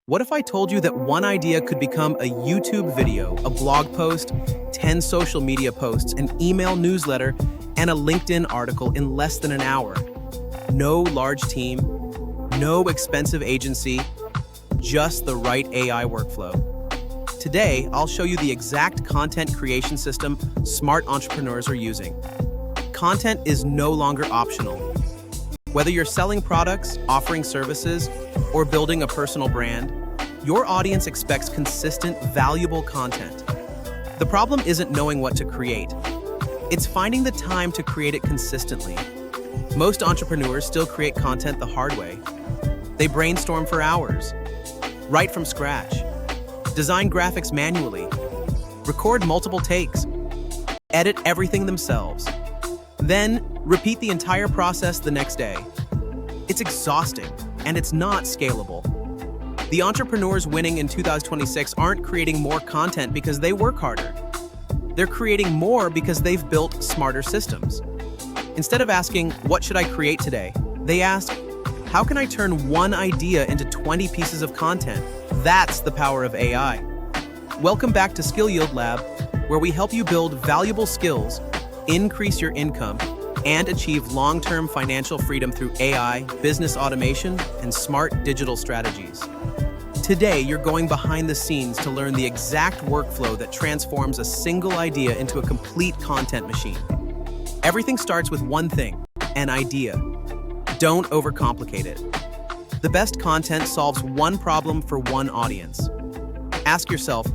What if I told you that one idea could become a YouTube video, a blog post, 10 social media posts, an email newsletter, and a LinkedIn article in less than an hour? No large team, no expensive agency, just the right AI workflow. Today, I'll show you the exact content creation system smart entrepreneurs are using. Content is no longer optional. Whether you're selling products, offering services, or building a personal brand, your audience expects consistent, valuable content. The problem isn't knowing what to create. It's finding the time to create it consistently. Most entrepreneurs still create content the hard way. They brainstorm for hours, write from scratch, design graphics manually, record multiple takes, edit everything themselves, then repeat the entire process the next day. It's exhausting, and it's not scalable. The entrepreneurs winning in 2026 aren't creating more content because they work harder. They're creating more because they've built smarter systems. Instead of asking, "What should I create today?" they ask, "How can I turn one idea into 20 pieces of content?" That's the power of AI. Welcome back to Skill Yield Lab, where we help you build valuable skills, increase your income, and achieve long-term financial freedom through AI, business automation, and smart digital strategies. Today, you're going behind the scenes to learn the exact workflow that transforms a single idea into a complete content machine. Everything starts with one thing, an idea. Don't overcomplicate it. The best content solves one problem for one audience. Ask yourself,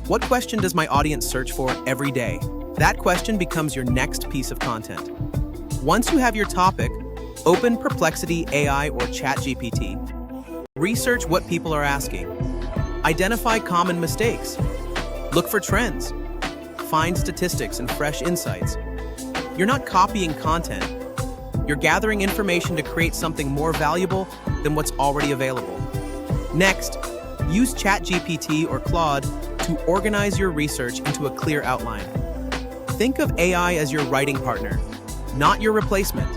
what question does my audience search for every day? That question becomes your next piece of content. Once you have your topic, open Perplexity AI or ChatGPT. Research what people are asking. Identify common mistakes. Look for trends. Find statistics and fresh insights. You're not copying content. You're gathering information to create something more valuable than what's already available. Next, use ChatGPT or Claude to organize your research into a clear outline. Think of AI as your writing partner, not your replacement.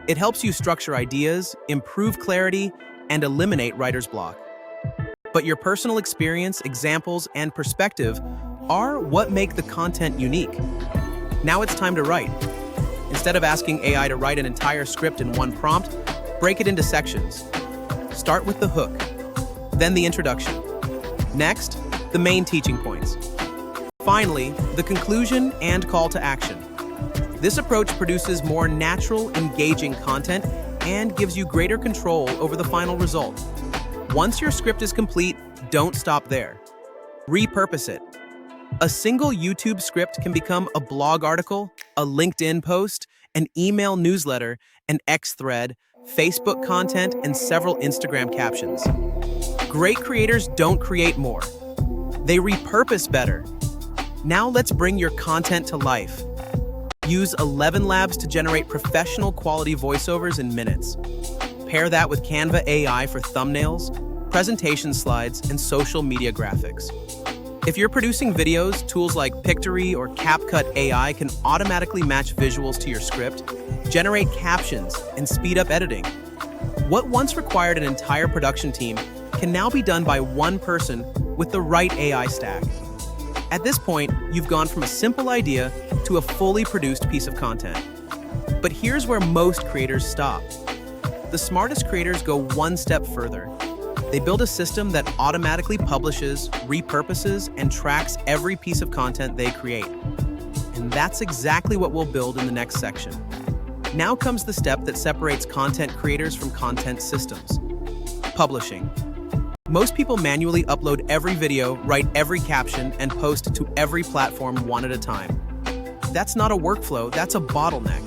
It helps you structure ideas, improve clarity, and eliminate writer's block. But your personal experience, examples, and perspective are what make the content unique. Now it's time to write. Instead of asking AI to write an entire script in one prompt, break it into sections. Start with the hook, then the introduction. Next, the main teaching points. Finally, the conclusion and call to action. This approach produces more natural, engaging content and gives you greater control over the final result. Once your script is complete, don't stop there. Repurpose it. A single YouTube script can become a blog article, a LinkedIn post, an email newsletter, an X thread, Facebook content, and several Instagram captions. Great creators don't create more. They repurpose better. Now let's bring your content to life. Use 11 Labs to generate professional quality voiceovers in minutes. Pair that with Canva AI for thumbnails, presentation slides, and social media graphics. If you're producing videos, tools like Pictory or CapCut AI can automatically match visuals to your script, generate captions, and speed up editing. What once required an entire production team can now be done by one person with the right AI stack. At this point, you've gone from a simple idea to a fully produced piece of content. But here's where most creators stop. The smartest creators go one step further. They build a system that automatically publishes, repurposes, and tracks every piece of content they create. And that's exactly what we'll build in the next section. Now comes the step that separates content creators from content systems: publishing. Most people manually upload every video, write every caption, and post to every platform one at a time. That's not a workflow, that's a bottleneck.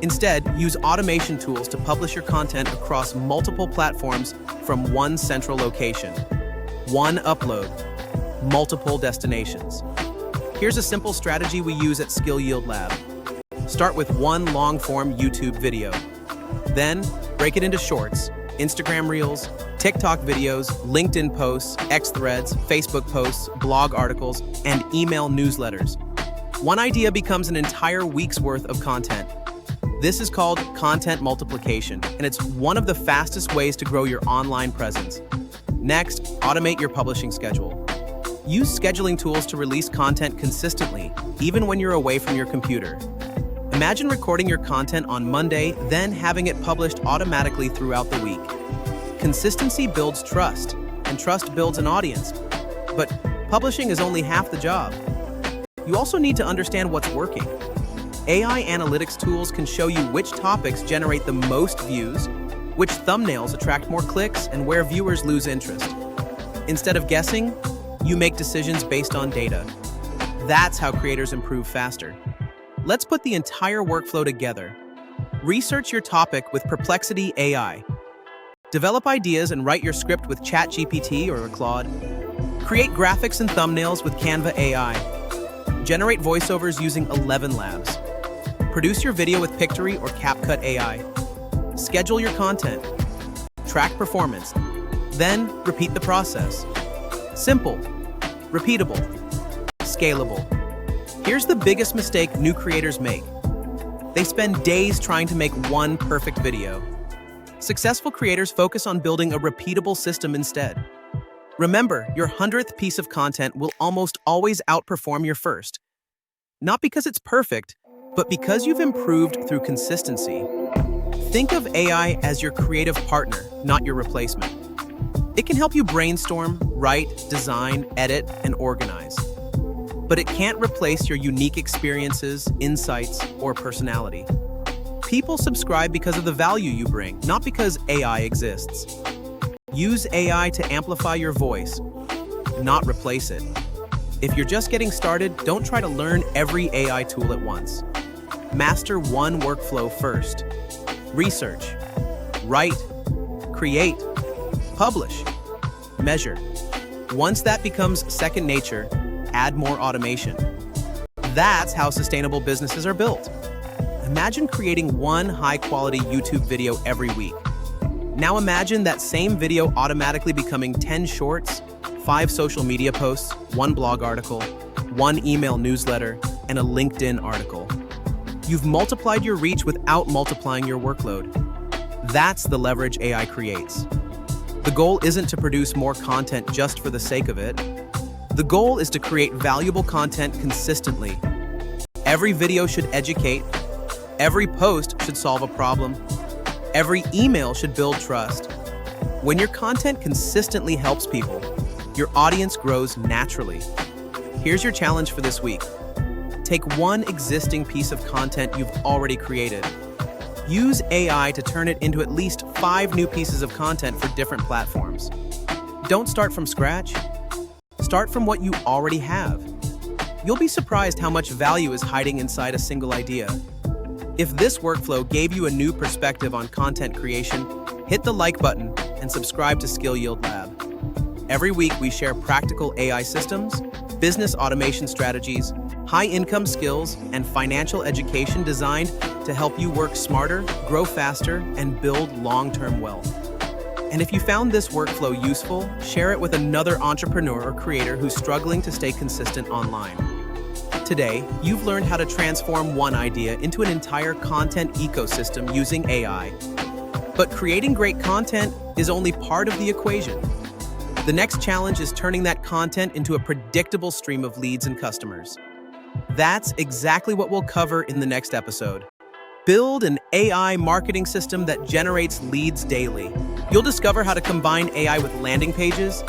Instead, use automation tools to publish your content across multiple platforms from one central location. One upload, multiple destinations. Here's a simple strategy we use at Skill Yield Lab. Start with one long-form YouTube video. Then, break it into shorts, Instagram Reels, TikTok videos, LinkedIn posts, X threads, Facebook posts, blog articles, and email newsletters. One idea becomes an entire week's worth of content. This is called content multiplication, and it's one of the fastest ways to grow your online presence. Next, automate your publishing schedule. Use scheduling tools to release content consistently, even when you're away from your computer. Imagine recording your content on Monday, then having it published automatically throughout the week. Consistency builds trust, and trust builds an audience. But publishing is only half the job. You also need to understand what's working. AI analytics tools can show you which topics generate the most views, which thumbnails attract more clicks, and where viewers lose interest. Instead of guessing, you make decisions based on data. That's how creators improve faster. Let's put the entire workflow together. Research your topic with Perplexity AI. Develop ideas and write your script with ChatGPT or Claude. Create graphics and thumbnails with Canva AI. Generate voiceovers using 11 Labs. Produce your video with Pictory or CapCut AI. Schedule your content. Track performance. Then repeat the process. Simple, repeatable, scalable. Here's the biggest mistake new creators make. They spend days trying to make one perfect video. Successful creators focus on building a repeatable system instead. Remember, your 100th piece of content will almost always outperform your first. Not because it's perfect, but because you've improved through consistency. Think of AI as your creative partner, not your replacement. It can help you brainstorm, write, design, edit, and organize. But it can't replace your unique experiences, insights, or personality. People subscribe because of the value you bring, not because AI exists. Use AI to amplify your voice, not replace it. If you're just getting started, don't try to learn every AI tool at once. Master one workflow first. Research, write, create, publish, measure. Once that becomes second nature, add more automation. That's how sustainable businesses are built. Imagine creating one high-quality YouTube video every week. Now imagine that same video automatically becoming 10 shorts, 5 social media posts, 1 blog article, 1 email newsletter, and a LinkedIn article. You've multiplied your reach without multiplying your workload. That's the leverage AI creates. The goal isn't to produce more content just for the sake of it. The goal is to create valuable content consistently. Every video should educate. Every post should solve a problem. Every email should build trust. When your content consistently helps people, your audience grows naturally. Here's your challenge for this week. Take one existing piece of content you've already created. Use AI to turn it into at least 5 new pieces of content for different platforms. Don't start from scratch. Start from what you already have. You'll be surprised how much value is hiding inside a single idea. If this workflow gave you a new perspective on content creation, hit the like button and subscribe to Skill Yield Lab. Every week we share practical AI systems, business automation strategies, high-income skills, and financial education designed to help you work smarter, grow faster, and build long-term wealth. And if you found this workflow useful, share it with another entrepreneur or creator who's struggling to stay consistent online. Today, you've learned how to transform one idea into an entire content ecosystem using AI. But creating great content is only part of the equation. The next challenge is turning that content into a predictable stream of leads and customers. That's exactly what we'll cover in the next episode. Build an AI marketing system that generates leads daily. You'll discover how to combine AI with landing pages,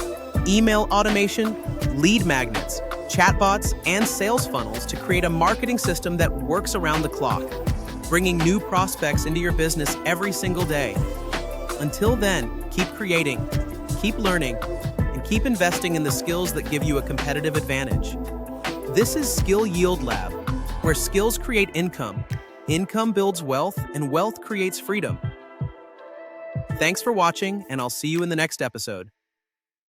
email automation, lead magnets, chatbots, and sales funnels to create a marketing system that works around the clock, bringing new prospects into your business every single day. Until then, keep creating, keep learning, and keep investing in the skills that give you a competitive advantage. This is Skill Yield Lab, where skills create income, income builds wealth, and wealth creates freedom. Thanks for watching, and I'll see you in the next episode.